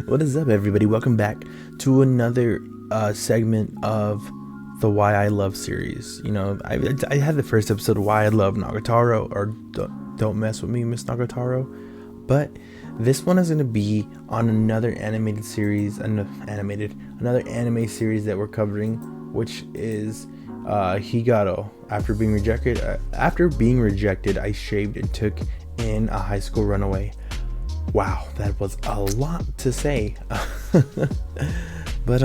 What is up, everybody? Welcome back to another segment of the Why I Love series. You know, I had the first episode of Why I Love Nagatoro, or Don't Mess With Me, Miss Nagatoro. But this one is going to be on another animated series, another anime series that we're covering, which is Higiro. After being rejected, I shaved and took in a high school runaway. Wow, that was a lot to say. But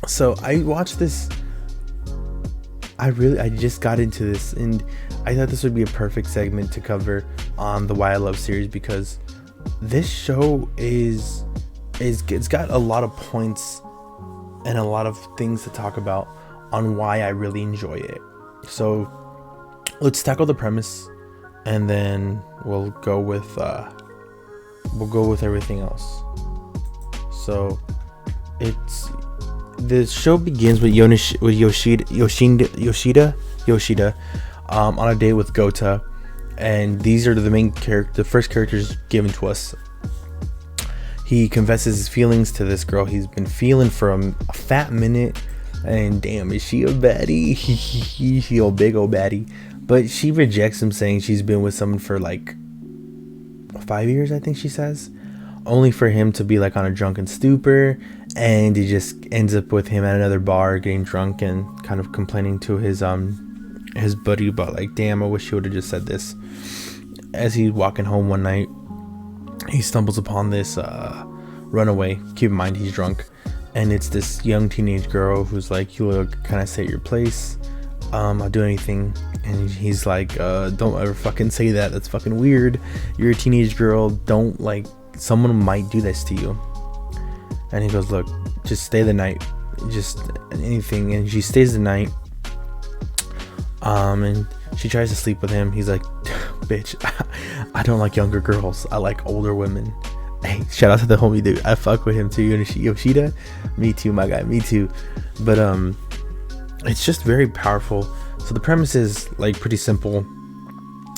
so I watched this. I just got into this, and I thought this would be a perfect segment to cover on the Why I Love series, because this show it's got a lot of points and a lot of things to talk about on why I really enjoy it. So let's tackle the premise, and then we'll go with everything else. So the show begins with Yoshida on a date with Gota, and these are the first characters given to us. He confesses his feelings to this girl he's been feeling for a fat minute, and damn, is she a baddie? She a big old baddie. But she rejects him, saying she's been with someone for like 5 years, I think she says, only for him to be like on a drunken stupor, and he just ends up with him at another bar getting drunk and kind of complaining to his buddy about like, damn, I wish he would have just said this. As he's walking home one night, he stumbles upon this runaway. Keep in mind, he's drunk, and it's this young teenage girl who's like, you kind of stay at your place, I'll do anything. And he's like, don't ever fucking say that, that's fucking weird, you're a teenage girl, don't, like, someone might do this to you. And he goes, look, just stay the night, just anything. And she stays the night, and she tries to sleep with him. He's like, bitch, I don't like younger girls, I like older women. Hey, shout out to the homie, dude, I fuck with him too. Yoshida, me too, my guy, me too. But it's just very powerful. So the premise is like pretty simple.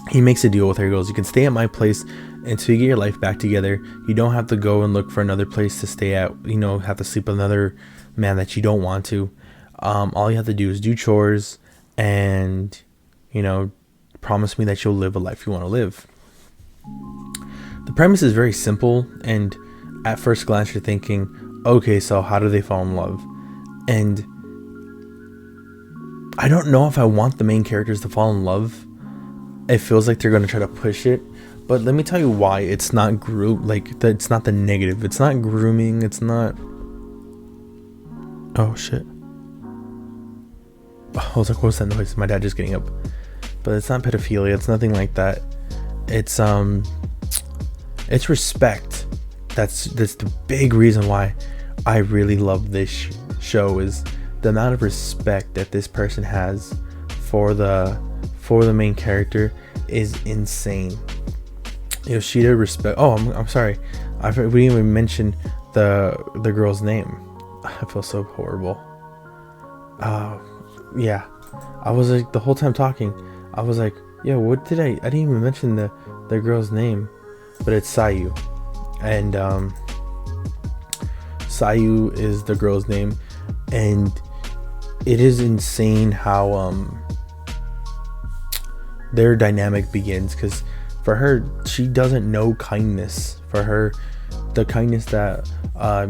He makes a deal with her. He goes, you can stay at my place until you get your life back together. You don't have to go and look for another place to stay at, have to sleep with another man that you don't want to. All you have to do is do chores and promise me that you'll live a life you want to live. The premise is very simple, and at first glance you're thinking, okay, so how do they fall in love? And I don't know if I want the main characters to fall in love. It feels like they're going to try to push it, but let me tell you why it's not it's not the negative. It's not grooming. It's not. Oh shit. I was like, what was that noise? My dad just getting up. But it's not pedophilia. It's nothing like that. It's respect. That's the big reason why I really love this show, is the amount of respect that this person has for the main character is insane. Yoshida respect. Oh, I'm sorry. We didn't even mention the girl's name. I feel so horrible. Yeah. I was like, the whole time talking, I was like, yeah, what did I didn't even mention the girl's name, but it's Sayu. And Sayu is the girl's name, and it is insane how their dynamic begins, because for her, she doesn't know kindness. For her, the kindness that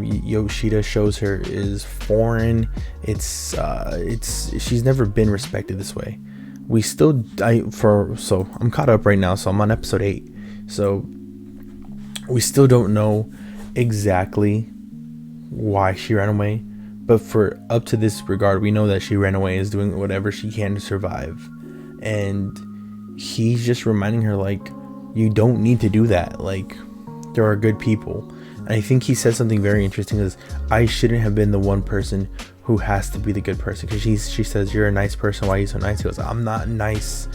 Yoshida shows her is foreign. It's she's never been respected this way. So I'm caught up right now, so I'm on episode 8. So we still don't know exactly why she ran away, but for up to this regard, we know that she ran away, is doing whatever she can to survive. And he's just reminding her, like, you don't need to do that. Like, there are good people. And I think he said something very interesting, is I shouldn't have been the one person who has to be the good person. Because she says, you're a nice person, why are you so nice? He goes, I'm not nice,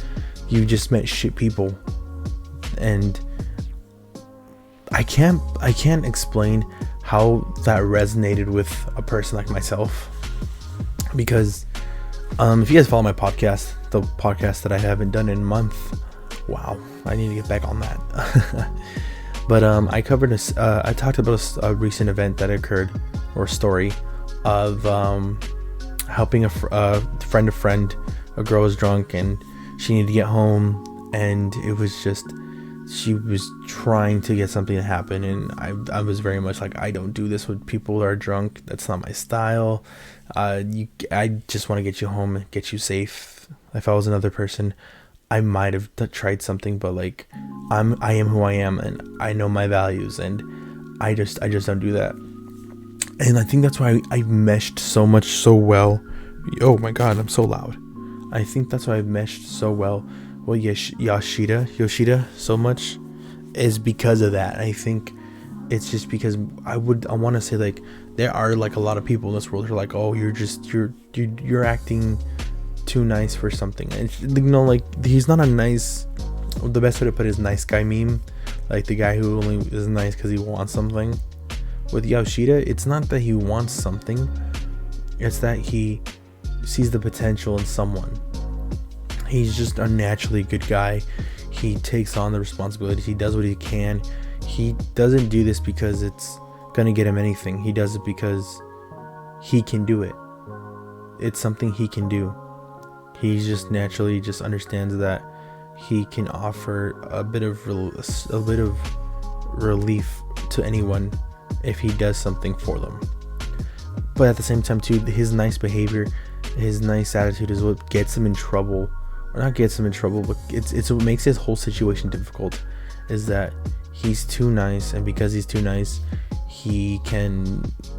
you just met shit people. And I can't explain how that resonated with a person like myself, because if you guys follow my podcast, the podcast that I haven't done in a month, wow, I need to get back on that. But I covered this. I talked about a recent event that occurred, or story, of helping a friend. A girl was drunk and she needed to get home, and it was just, she was trying to get something to happen, and I was very much like, I don't do this with people that are drunk. That's not my style. I just want to get you home and get you safe. If I was another person, I might have tried something, but like, I am who I am, and I know my values, and I just don't do that. And I think that's why I meshed so well. Oh my god, I'm so loud. I think that's why I've meshed so well with Yoshida so much, is because of that. I think it's just because I want to say, like, there are like a lot of people in this world who are like, oh, you're acting too nice for something. And like, he's not a nice, the best way to put it is nice guy meme, like the guy who only is nice because he wants something. With Yoshida, it's not that he wants something, it's that he sees the potential in someone. He's just a naturally good guy. He takes on the responsibilities. He does what he can. He doesn't do this because it's gonna get him anything. He does it because he can do it. It's something he can do. He just naturally just understands that he can offer a bit of relief to anyone if he does something for them. But at the same time too, his nice behavior, his nice attitude is what gets him in trouble. Or not gets him in trouble, but it's what makes his whole situation difficult, is that he's too nice, and because he's too nice,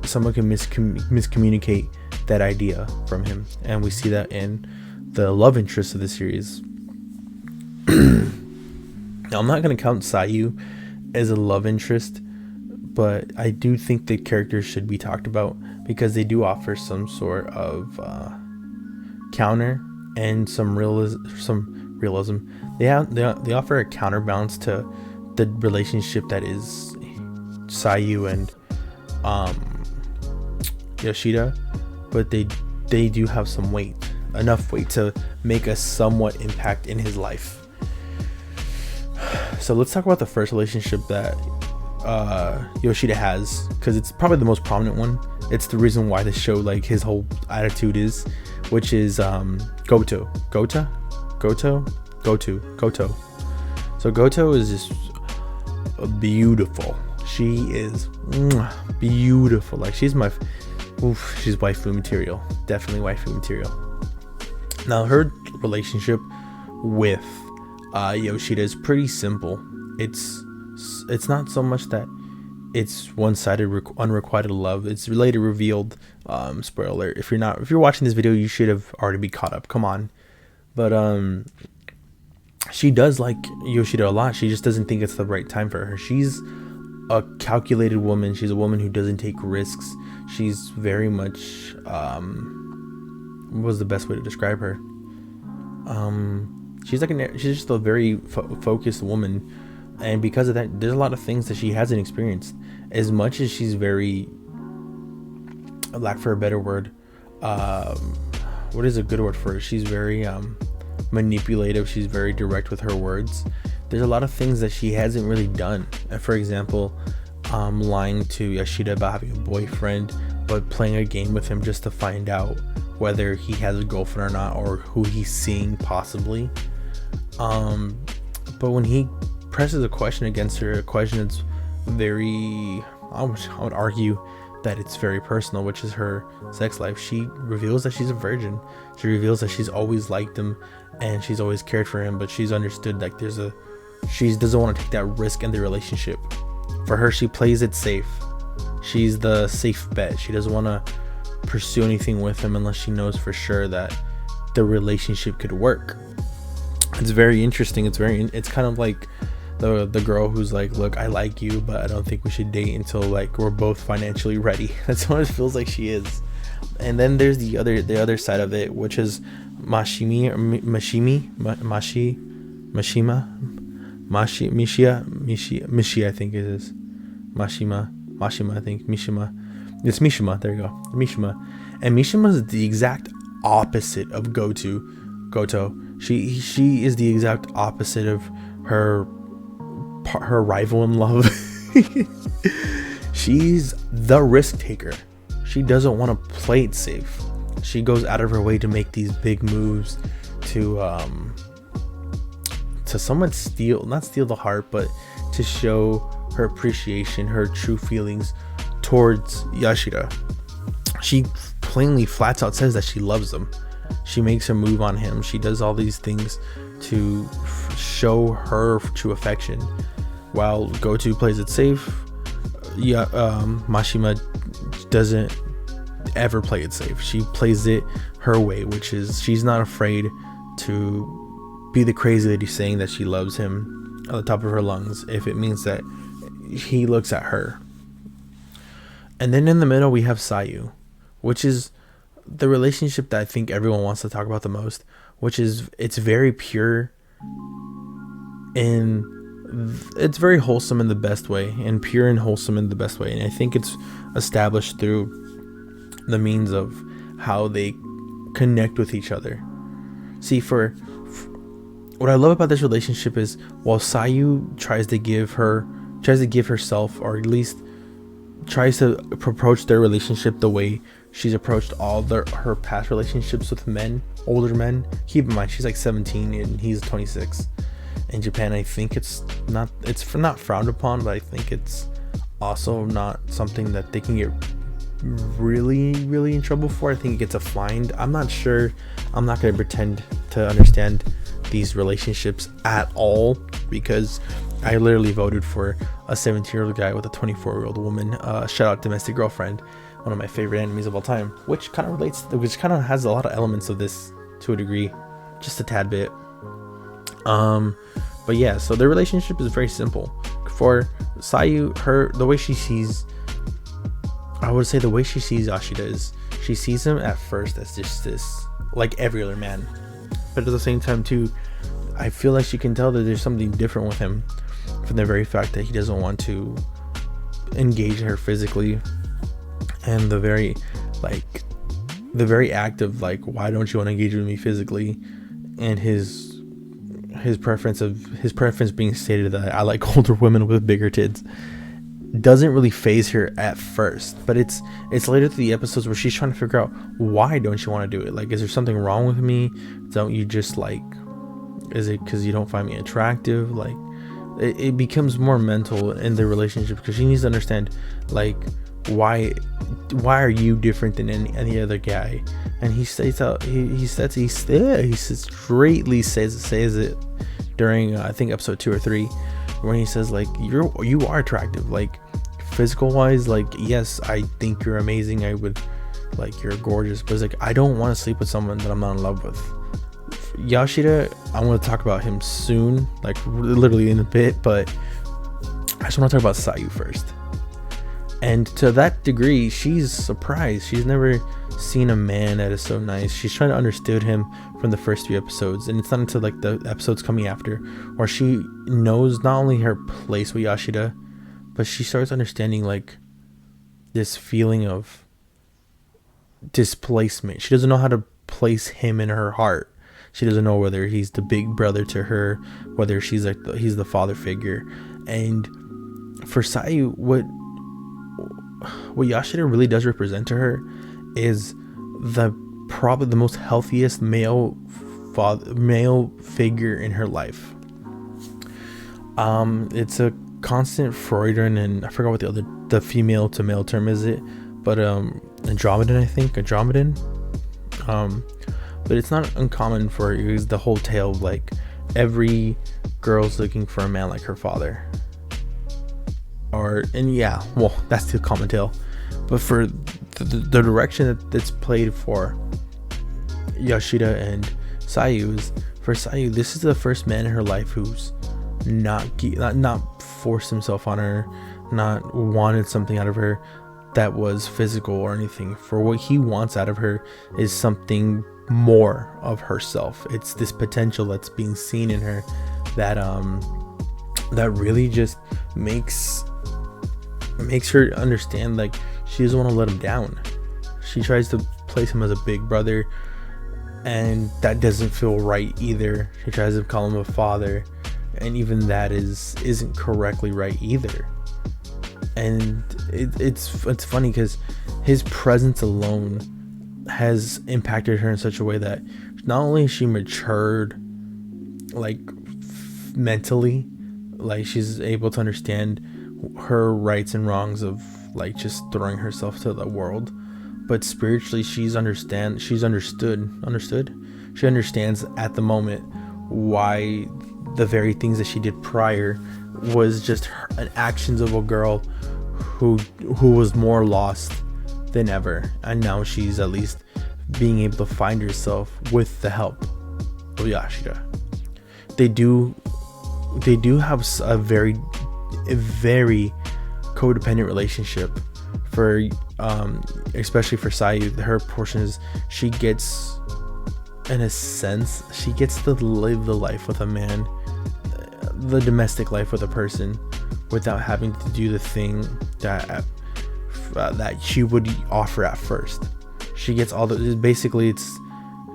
someone can miscommunicate that idea from him, and we see that in the love interest of the series. Now, I'm not going to count Sayu as a love interest, but I do think the characters should be talked about because they do offer some sort of counter and some realism. They offer a counterbalance to the relationship that is Sayu and Yoshida, but they do have some weight, enough weight to make a somewhat impact in his life. So let's talk about the first relationship that Yoshida has, because it's probably the most prominent one. It's the reason why the show, like, his whole attitude is, which is Goto. So Goto is just beautiful. She is beautiful. Like, she's waifu material. Definitely waifu material. Now, her relationship with Yoshida is pretty simple. It's not so much that it's one-sided unrequited love. It's later revealed. Spoiler alert. If you're watching this video, you should have already be caught up. Come on. But she does like Yoshida a lot. She just doesn't think it's the right time for her. She's a calculated woman. She's a woman who doesn't take risks. She's very much what was the best way to describe her? She's just a very focused woman, and because of that, there's a lot of things that she hasn't experienced. As much as she's very, lack for a better word, what is a good word for it? She's very manipulative. She's very direct with her words. There's a lot of things that she hasn't really done. For example, lying to Yoshida about having a boyfriend, but playing a game with him just to find out whether he has a girlfriend or not, or who he's seeing possibly. But when he presses a question against her, a question that's very, I would argue that it's very personal, which is her sex life, she reveals that she's a virgin. She reveals that she's always liked him and she's always cared for him, but she's understood like she doesn't want to take that risk in the relationship. For her, she plays it safe. She's the safe bet. She doesn't want to pursue anything with him unless she knows for sure that the relationship could work. It's very interesting. It's kind of like the girl who's like, look, I like you, but I don't think we should date until like we're both financially ready. That's what it feels like she is. And then there's the other side of it, which is Mishima, I think it is. Mashima, I think. Mishima. It's Mishima. There you go. Mishima. And Mishima is the exact opposite of Goto. She is the exact opposite of her her rival in love. She's the risk taker. She doesn't want to play it safe. She goes out of her way to make these big moves to somewhat not steal the heart, but to show her appreciation, her true feelings towards Yashida. She plainly flats out says that she loves him. She makes a move on him. She does all these things to show her true affection, while Goto plays it safe. Mashima doesn't ever play it safe. She plays it her way, which is she's not afraid to be the crazy lady saying that she loves him at the top of her lungs if it means that he looks at her. And then in the middle we have Sayu, which is the relationship that I think everyone wants to talk about the most, which is it's very pure and it's very wholesome in the best way, and pure and wholesome in the best way. And I think it's established through the means of how they connect with each other. See, for what I love about this relationship is while Sayu tries to give herself, or at least tries to approach their relationship the way she's approached all her past relationships with men, older men. Keep in mind she's like 17 and he's 26. In Japan, I think it's not frowned upon, but I think it's also not something that they can get really in trouble for. I think it gets a fine. I'm not sure. I'm not going to pretend to understand these relationships at all, because I literally voted for a 17-year-old guy with a 24-year-old woman. Shout out Domestic Girlfriend, one of my favorite animes of all time, which kind of has a lot of elements of this to a degree, just a tad bit. But yeah, so their relationship is very simple. For Sayu, the way she sees Ashida is she sees him at first as just this, like every other man, but at the same time too, I feel like she can tell that there's something different with him from the very fact that he doesn't want to engage her physically, and the very act of like, why don't you want to engage with me physically, and his preference being stated that I like older women with bigger tits, doesn't really faze her at first. But it's later through the episodes where she's trying to figure out, why don't you want to do it? Like, is there something wrong with me? Don't you just like, is it because you don't find me attractive? Like, it becomes more mental in the relationship, because she needs to understand, like, why are you different than any other guy? And he states out, he straightly says it during I think episode 2 or 3, when he says like, you are attractive, like physical wise, like yes, I think you're amazing, I would, like, you're gorgeous, but it's like, I don't want to sleep with someone that I'm not in love with. Yashida, I want to talk about him soon, like literally in a bit, but I just want to talk about Sayu first. And to that degree, she's surprised. She's never seen a man that is so nice. She's trying to understand him from the first few episodes, and it's not until like the episodes coming after where she knows not only her place with Yashida, but she starts understanding like this feeling of displacement. She doesn't know how to place him in her heart. She doesn't know whether he's the big brother to her, whether she's like he's the father figure. And for Sayu, what Yashida really does represent to her is probably the most healthiest male figure in her life. It's a constant Freudian, and I forgot what the female to male term is it, but Andromedan, I think Andromedan. But it's not uncommon for the whole tale of like every girl's looking for a man like her father. That's the common tale. But for the direction that's played for Yashida and Sayu is, for Sayu, this is the first man in her life who's not forced himself on her, not wanted something out of her that was physical or anything. For what he wants out of her is something more of herself. It's this potential that's being seen in her that really just makes her understand, like, she doesn't want to let him down. She tries to place him as a big brother, and that doesn't feel right either. She tries to call him a father, and even that isn't correctly right either. And it's funny because his presence alone has impacted her in such a way that not only is she matured, like mentally, like she's able to understand her rights and wrongs of like just throwing herself to the world, but spiritually she understands at the moment why the very things that she did prior was just an actions of a girl who was more lost than ever, and now she's at least being able to find herself with the help of Yashida. They do have a very codependent relationship for especially for Sayu. Her portion is she gets, in a sense, she gets to live the life with a man, the domestic life with a person, without having to do the thing that she would offer at first. She gets all the, basically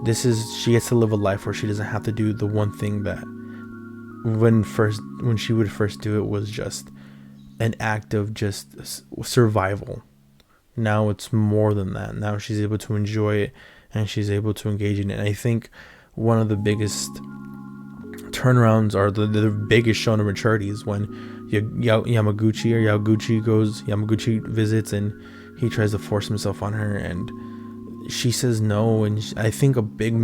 she gets to live a life where she doesn't have to do the one thing that when she would first do it was just an act of just survival. Now it's more than that. Now she's able to enjoy it and she's able to engage in it. And I think one of the biggest turnarounds, or the biggest shown of maturity, is when Yamaguchi visits and he tries to force himself on her and she says no. And I think a big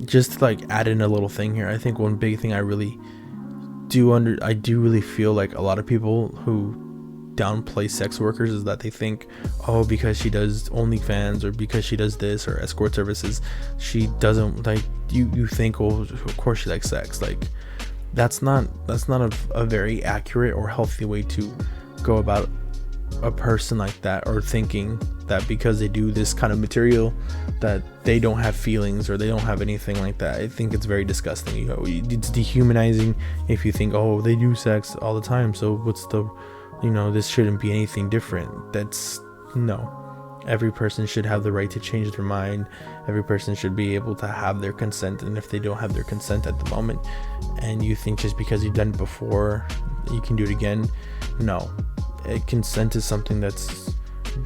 just to like add in a little thing here, I think one big thing I do really feel like a lot of people who downplay sex workers is that they think, oh, because she does OnlyFans or because she does this or escort services, she doesn't like you think, oh, of course she likes sex. Like that's not a very accurate or healthy way to go about a person like that, or thinking that because they do this kind of material that they don't have feelings or they don't have anything like that. I think it's very disgusting. You know, it's dehumanizing if you think, oh, they do sex all the time, so what's the, this shouldn't be anything different. That's no. Every person should have the right to change their mind. Every person should be able to have their consent, and if they don't have their consent at the moment and you think just because you've done it before you can do it again, no. Consent is something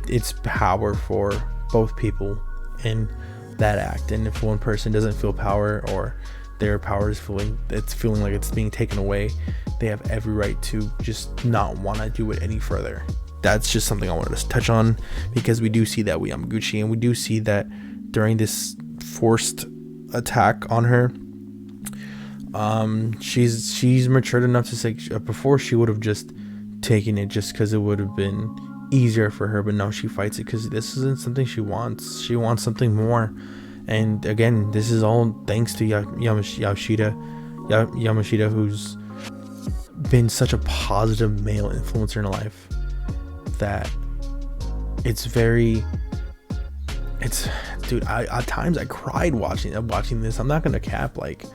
it's power for both people in that act, and if one person doesn't feel power, or their power is feeling like it's being taken away, they have every right to just not want to do it any further. That's just something I wanted to touch on, because we do see that with Yamaguchi, and we do see that during this forced attack on her, she's matured enough to say, before she would have just taken it just because it would have been easier for her, but now she fights it because this isn't something she wants. She wants something more. And again, this is all thanks to Yamashita, who's been such a positive male influencer in her life, that dude, at times I cried watching this. I'm not gonna cap, like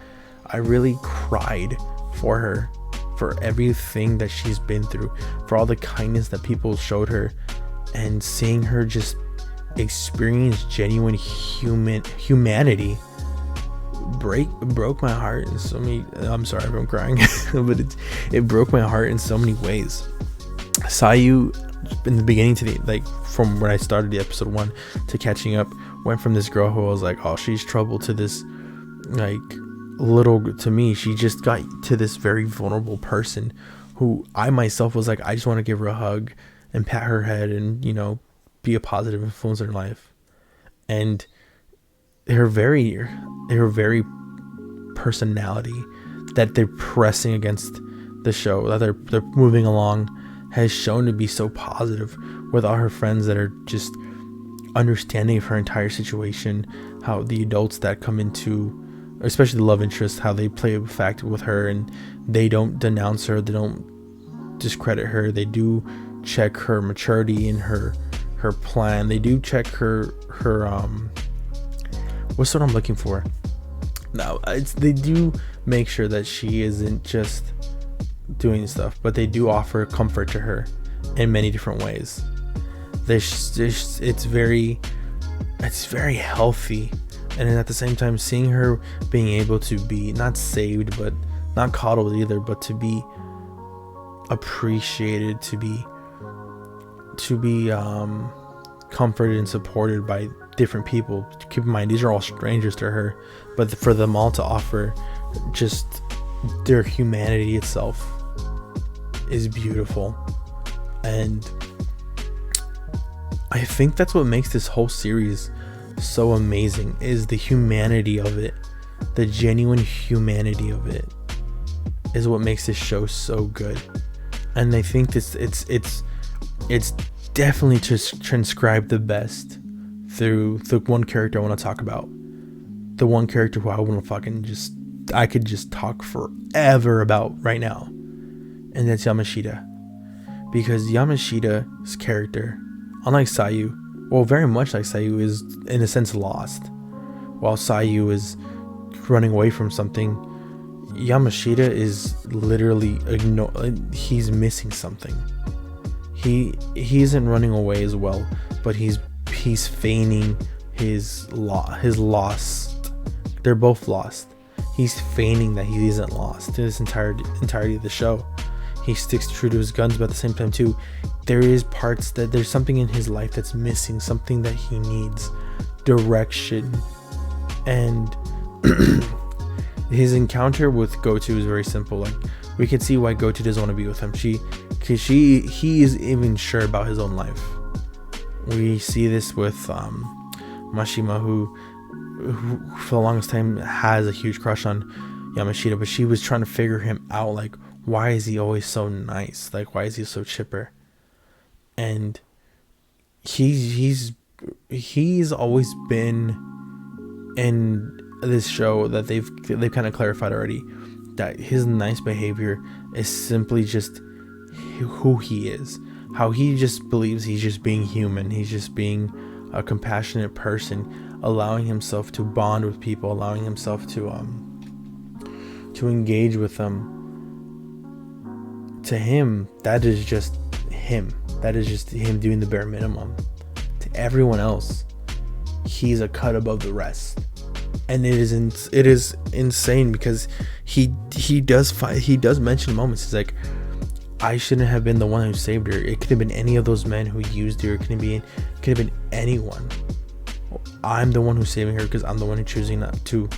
I really cried for her, for everything that she's been through, for all the kindness that people showed her, and seeing her just experience genuine humanity broke my heart in so many. I'm sorry if I'm crying, but it broke my heart in so many ways. Sayu, in the beginning from when I started the episode 1 to catching up, went from this girl who I was like, oh, she's trouble, to this to me, she just got to this very vulnerable person who I myself was like, I just want to give her a hug and pat her head and be a positive influence in her life. And her very personality that they're pressing against the show, that they're moving along, has shown to be so positive, with all her friends that are just understanding of her entire situation, how the adults that come into, especially the love interest, how they play a fact with her, and they don't denounce her, they don't discredit her, they do check her maturity and her plan, they do check her what's what I'm looking for now, they do make sure that she isn't just doing stuff, but they do offer comfort to her in many different ways. It's very healthy. And at the same time, seeing her being able to be not saved, but not coddled either, but to be appreciated, to be comforted and supported by different people. Keep in mind, these are all strangers to her, but for them all to offer just their humanity itself is beautiful. And I think that's what makes this whole series so amazing, is the humanity of it. The genuine humanity of it is what makes this show so good. And I think it's definitely transcribed the best through the one character I want to talk about. The one character who I want to I could just talk forever about right now. And that's Yamashita. Because Yamashita's character, unlike Sayu, well, very much like Sayu, is in a sense lost. While Sayu is running away from something, Yamashita is literally he's missing something. He isn't running away as well, but he's feigning his loss. They're both lost. He's feigning that he isn't lost to this entirety of the show. He sticks true to his guns, but at the same time too, there's something in his life that's missing, something that he needs direction. And his encounter with Goto is very simple. Like, we can see why Goto doesn't want to be with him. He is even sure about his own life. We see this with Mashima, who for the longest time has a huge crush on Yamashita, but she was trying to figure him out. Like, why is he always so nice? Like, why is he so chipper? And he's always been in this show that they've kind of clarified already, that his nice behavior is simply just who he is. How he just believes he's just being human. He's just being a compassionate person, allowing himself to bond with people, allowing himself to engage with them. To him, that is just him. That is just him doing the bare minimum. To everyone else, he's a cut above the rest. And it is insane, because he does mention moments. He's like, I shouldn't have been the one who saved her. It could have been any of those men who used her. It could have been anyone. I'm the one who's saving her, because I'm the one who's choosing not to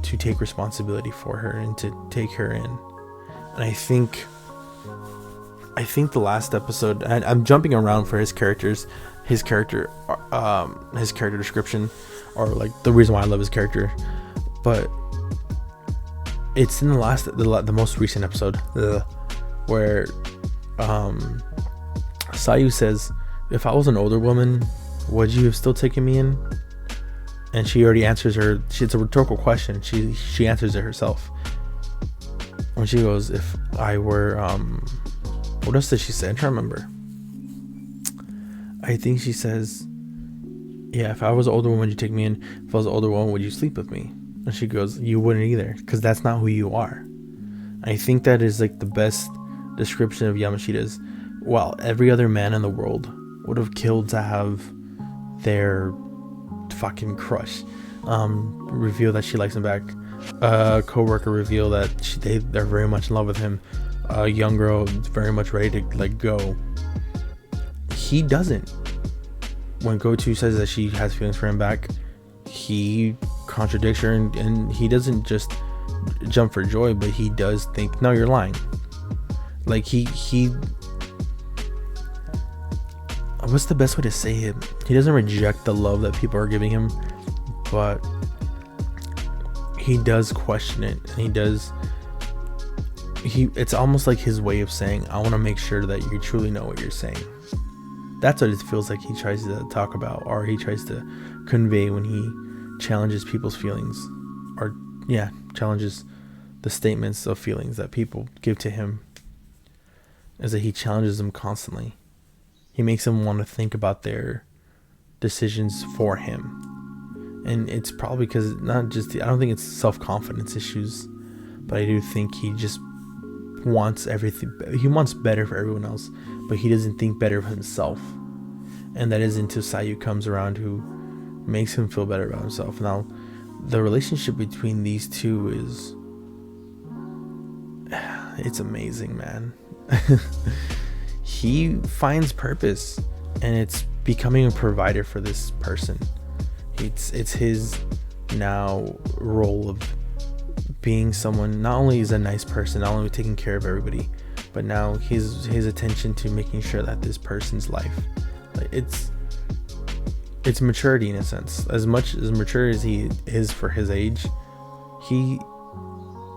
take responsibility for her and to take her in. And I think the last episode, and I'm jumping around for his character description, or like the reason why I love his character, but it's in the most recent episode, where Sayu says, if I was an older woman, would you have still taken me in? And she already answers her. It's a rhetorical question. She answers it herself when she goes, if I were what else did she say? I'm trying to remember. I think she says, yeah, if I was an older woman, would you take me in? If I was an older woman, would you sleep with me? And she goes, you wouldn't either, because that's not who you are. I think that is like the best description of Yamashita's. Well, every other man in the world would have killed to have their fucking crush reveal that she likes him back. Co-worker reveal that they're very much in love with him. A young girl very much ready to like go. He doesn't. When Goto says that she has feelings for him back, he contradicts her, and he doesn't just jump for joy, but he does think, no, you're lying. Like he what's the best way to say it? He doesn't reject the love that people are giving him, but he does question it, and it's almost like his way of saying, I want to make sure that you truly know what you're saying. That's what it feels like he tries to talk about, or he tries to convey when he challenges people's feelings, or challenges the statements of feelings that people give to him, is that he challenges them constantly. He makes them want to think about their decisions for him. And it's probably because I don't think it's self-confidence issues, but I do think he just wants everything. He wants better for everyone else, but he doesn't think better of himself. And that is until Sayu comes around, who makes him feel better about himself. Now, the relationship between these two it's amazing, man. He finds purpose, and it's becoming a provider for this person. It's his now role of being someone, not only is a nice person, not only taking care of everybody, but now his attention to making sure that this person's life, like, it's maturity in a sense. As much as mature as he is for his age, he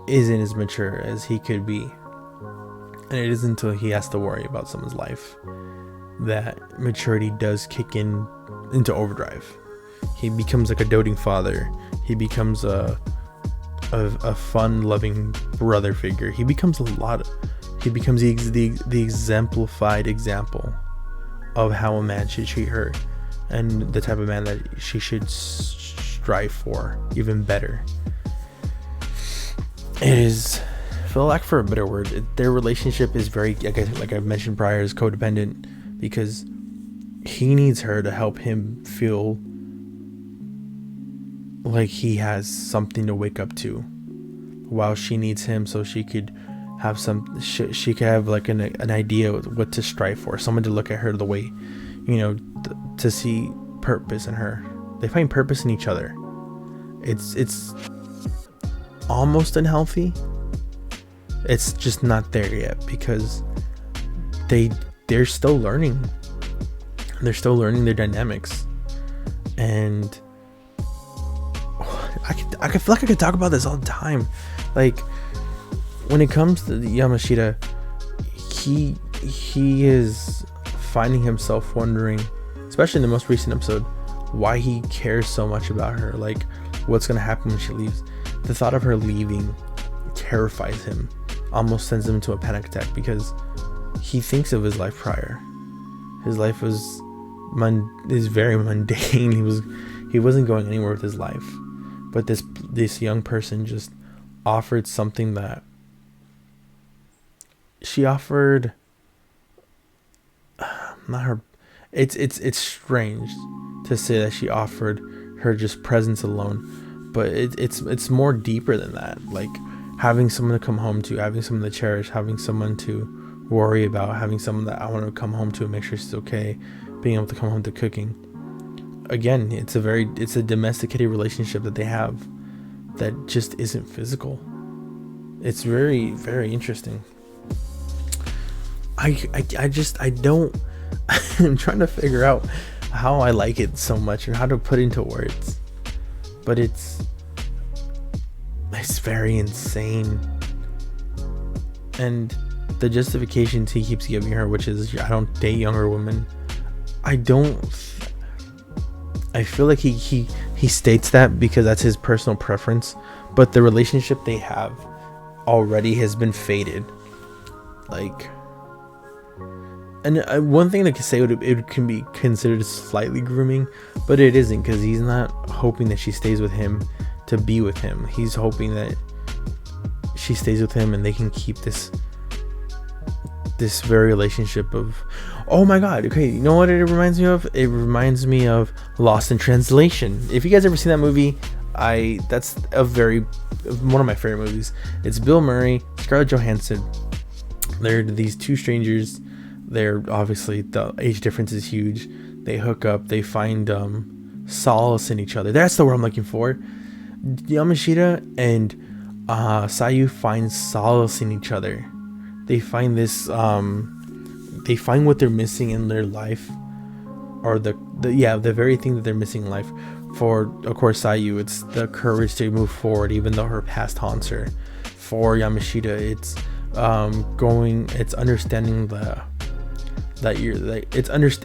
isn't as mature as he could be. And it isn't until he has to worry about someone's life that maturity does kick into overdrive. He becomes like a doting father. He becomes a fun loving brother figure. He becomes the exemplified example of how a man should treat her, and the type of man that she should strive for even better. It is, for lack of a better word, their relationship is very, like I mentioned prior, is codependent, because he needs her to help him feel like he has something to wake up to, while she needs him so she could have she could have like an idea of what to strive for, someone to look at her the way, to see purpose in her. They find purpose in each other. It's almost unhealthy. It's just not there yet, because they're still learning. They're still learning their dynamics, and I feel like I could talk about this all the time. Like, when it comes to Yamashita, he is finding himself wondering, especially in the most recent episode, why he cares so much about her. Like, what's gonna happen when she leaves. The thought of her leaving terrifies him, almost sends him into a panic attack, because he thinks of his life prior. His life is very mundane. He wasn't going anywhere with his life, but this young person just offered something that she offered. Not her. It's strange to say that she offered her just presence alone, but it's more deeper than that. Like, having someone to come home to, having someone to cherish, having someone to worry about, having someone that I want to come home to and make sure she's okay, being able to come home to cooking. Again, it's a domesticated relationship that they have that just isn't physical. It's very, very interesting. I'm trying to figure out how I like it so much and how to put into words, but it's very insane. And the justifications he keeps giving her, which is, I don't date younger women. I feel like he states that because that's his personal preference, but the relationship they have already has been faded. Like, and one thing I could say, it can be considered slightly grooming, but it isn't, because he's not hoping that she stays with him to be with him. He's hoping that she stays with him and they can keep this very relationship of, oh my god, okay, you know what it reminds me of? It reminds me of Lost in Translation. If you guys ever seen that movie, that's one of my favorite movies. It's Bill Murray, Scarlett Johansson. They're these two strangers. They're obviously, the age difference is huge. They hook up. They find solace in each other. That's the word I'm looking for. Yamashita and Sayu find solace in each other. They find this. They find what they're missing in their life, or the very thing that they're missing in life. For, of course, Sayu, it's the courage to move forward even though her past haunts her. For Yamashita, it's it's understanding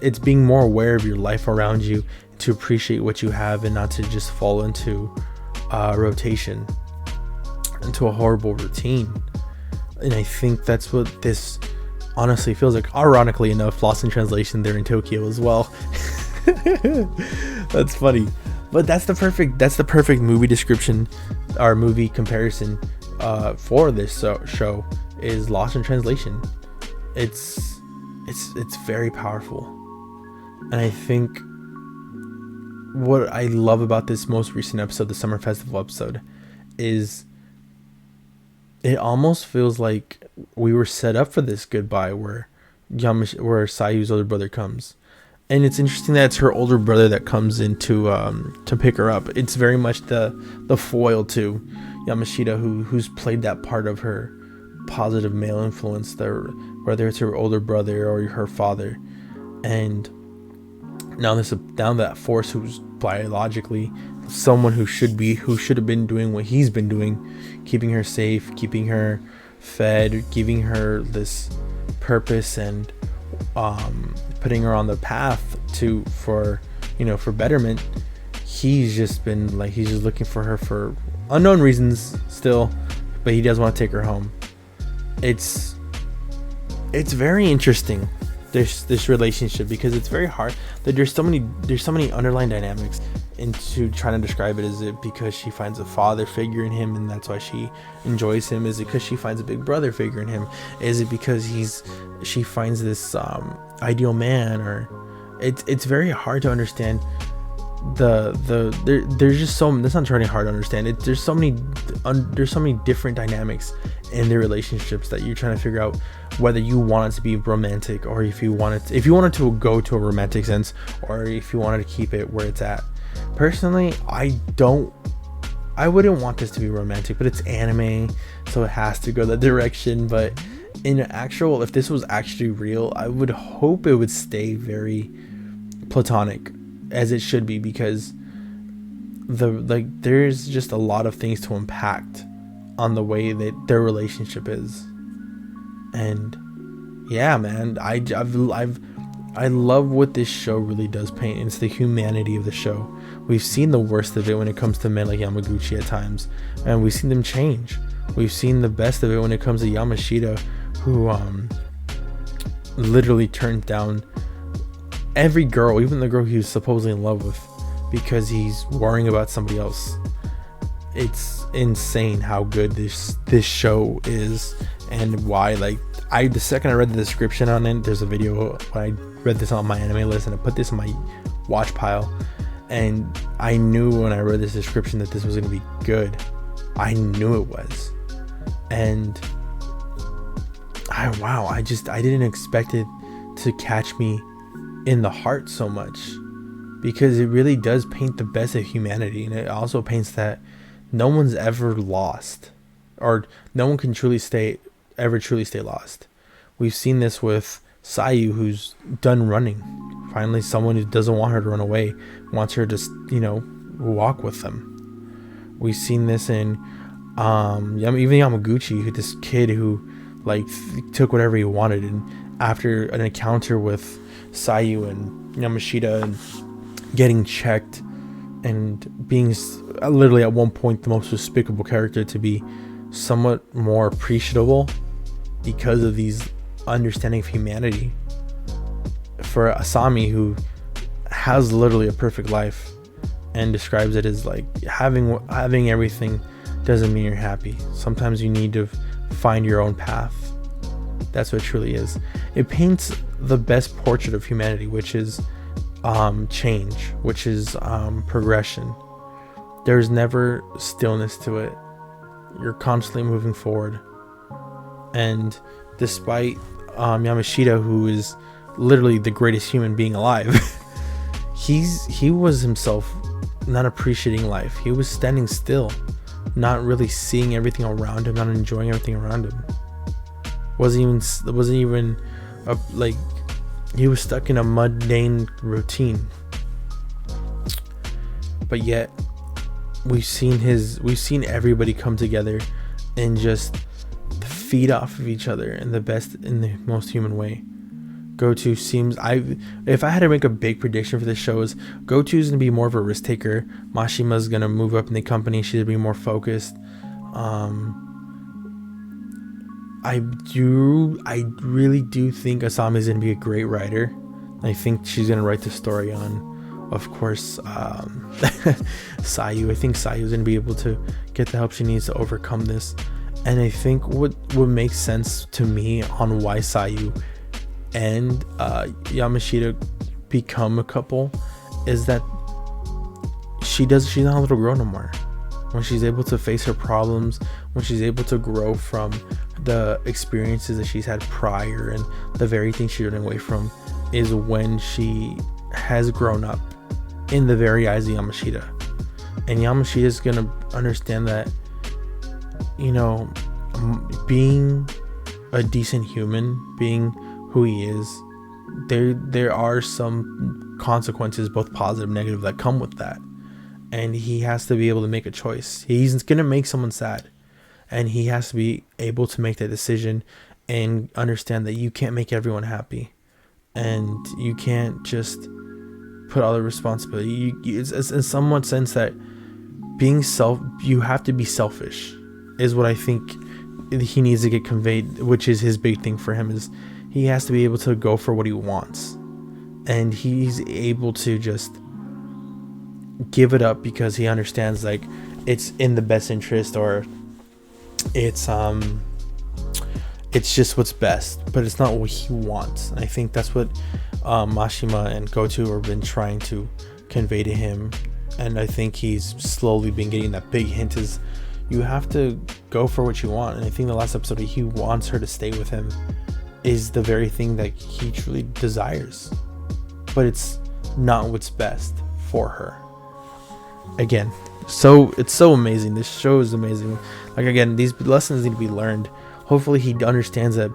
it's being more aware of your life around you, to appreciate what you have and not to just fall into rotation, into a horrible routine. And I think that's what this honestly feels like. Ironically enough, Lost in Translation, they're in Tokyo as well. That's funny, but that's the perfect movie description, or movie comparison for this show is Lost in Translation. It's very powerful, and I think what I love about this most recent episode, the Summer Festival episode, is it almost feels like we were set up for this goodbye where where Sayu's older brother comes. And it's interesting that it's her older brother that comes in to pick her up. It's very much the foil to Yamashita, who's played that part of her positive male influence, whether it's her older brother or her father. And now that force, who's biologically someone who should have been doing what he's been doing, keeping her safe, keeping her fed, giving her this purpose, and putting her on the path for betterment. He's just looking for her for unknown reasons still, but he does want to take her home. It's very interesting, this relationship, because it's very hard. That there's so many underlying dynamics into trying to describe it. Is it because she finds a father figure in him and that's why she enjoys him? Is it because she finds a big brother figure in him? Is it because she finds this ideal man? Or it's very hard to understand. There's just so, that's not really hard to understand. There's so many different dynamics in their relationships that you're trying to figure out whether you want it to be romantic, or if you wanted to go to a romantic sense, or if you wanted to keep it where it's at. Personally, I wouldn't want this to be romantic, but it's anime, so it has to go that direction. But if this was actually real, I would hope it would stay very platonic, as it should be, because there's just a lot of things to unpack on the way that their relationship is. And yeah, man, I love what this show really does paint. It's the humanity of the show. We've seen the worst of it when it comes to men like Yamaguchi at times, and we've seen them change. We've seen the best of it when it comes to Yamashita, who literally turned down every girl, even the girl he was supposedly in love with, because he's worrying about somebody else. It's insane how good this show is, and why, the second I read the description on it, there's a video when I read this on my anime list, and I put this in my watch pile, and I knew when I read this description that this was going to be good. I knew it was. And I didn't expect it to catch me in the heart so much, because it really does paint the best of humanity, and it also paints that no one's ever lost, or no one can truly stay lost. We've seen this with Sayu, who's done running. Finally, someone who doesn't want her to run away, wants her to walk with them. We've seen this in even Yamaguchi, this kid who took whatever he wanted, and after an encounter with Sayu and Yamashita and getting checked and being literally at one point the most despicable character, to be somewhat more appreciable because of these understanding of humanity. For Asami, who has literally a perfect life and describes it as having everything doesn't mean you're happy. Sometimes you need to find your own path. That's what it truly is. It paints the best portrait of humanity, which is change, which is progression. There's never stillness to it. You're constantly moving forward. And despite Yamashita, who is literally the greatest human being alive, he was himself not appreciating life. He was standing still, not really seeing everything around him, not enjoying everything around him. Wasn't even he was stuck in a mundane routine. But yet we've seen everybody come together and just feed off of each other in the most human way. Goto seems, if I had to make a big prediction for this show, is Goto is gonna be more of a risk taker. Mashima's gonna move up in the company. She's gonna be more focused. I really do think Asami is gonna be a great writer. I think she's gonna write the story on, of course, Sayu. I think Sayu is gonna be able to get the help she needs to overcome this. And I think what makes sense to me on why Sayu and Yamashita become a couple is that she's not a little girl no more. When she's able to face her problems, when she's able to grow from the experiences that she's had prior and the very thing she's running away from is when she has grown up in the very eyes of Yamashita. And Yamashita is going to understand that, you know, being a decent human, being who he is, there are some consequences, both positive and negative, that come with that. And he has to be able to make a choice. He's going to make someone sad. And he has to be able to make that decision and understand that you can't make everyone happy. And you can't just put all the responsibility. It's in somewhat sense that you have to be selfish, is what I think he needs to get conveyed, which is his big thing for him, is he has to be able to go for what he wants. And he's able to just give it up because he understands, like, it's in the best interest, or it's just what's best, but it's not what he wants. And I think that's what Mashima and Goto have been trying to convey to him. And I think he's slowly been getting that big hint, is you have to go for what you want. And I think the last episode, he wants her to stay with him, is the very thing that he truly desires, but it's not what's best for her. Again, so it's so amazing. This show is amazing. Like, again, these lessons need to be learned. Hopefully he understands that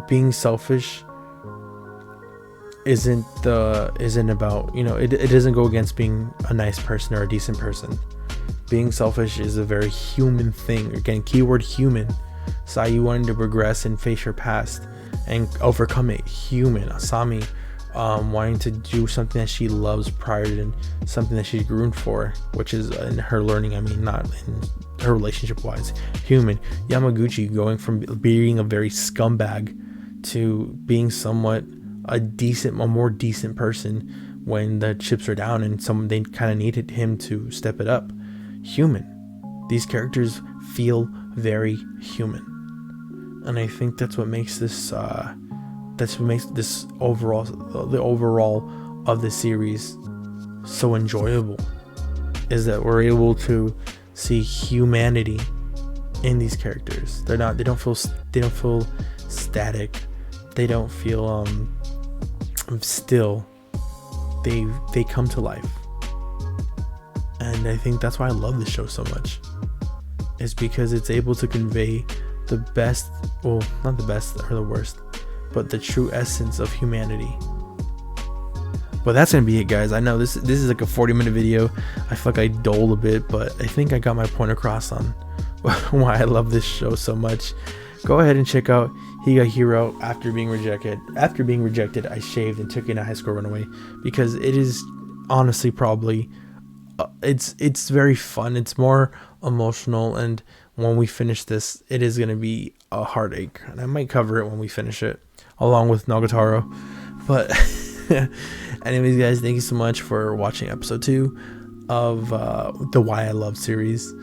being selfish isn't about, you know, it doesn't go against being a nice person or a decent person. Being selfish is a very human thing. Again, keyword human. Sayu wanting to progress and face her past and overcome it. Human. Asami wanting to do something that she loves prior to something that she's groomed for, which is in her learning. I mean, not in her relationship wise. Human. Yamaguchi going from being a very scumbag to being somewhat a more decent person when the chips are down and they kind of needed him to step it up. Human. These characters feel very human, and I think that's what makes this overall, the overall of the series so enjoyable, is that we're able to see humanity in these characters. They don't feel static. They don't feel still. They come to life. And I think that's why I love this show so much. It's because it's able to convey the best, well, not the best or the worst, but the true essence of humanity. But that's gonna be it, guys. I know this is like a 40-minute video. I feel like I doled a bit, but I think I got my point across on why I love this show so much. Go ahead and check out HigeHiro. After being rejected, I shaved and took in a high school runaway, because it is honestly probably it's very fun. It's more emotional, and when we finish this, it is gonna be a heartache, and I might cover it when we finish it along with Nagatoro. But anyways, guys, thank you so much for watching episode 2 of the Why I Love series.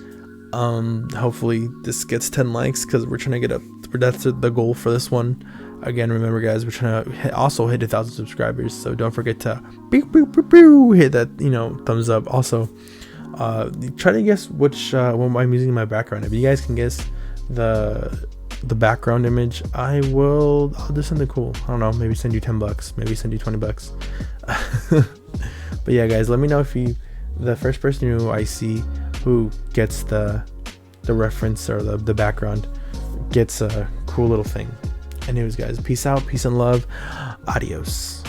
Hopefully this gets 10 likes, because we're trying to get up. That's the goal for this one. Again, remember, guys, we're trying to also hit 1,000 subscribers, so don't forget to hit that, you know, thumbs up. Also, try to guess which one I'm using in my background. If you guys can guess the background image, I'll do something cool. I don't know, maybe send you $10, maybe send you $20. But yeah, guys, let me know if the first person who I see who gets the reference or the background gets a cool little thing. Anyways, guys, peace out, peace and love, adios.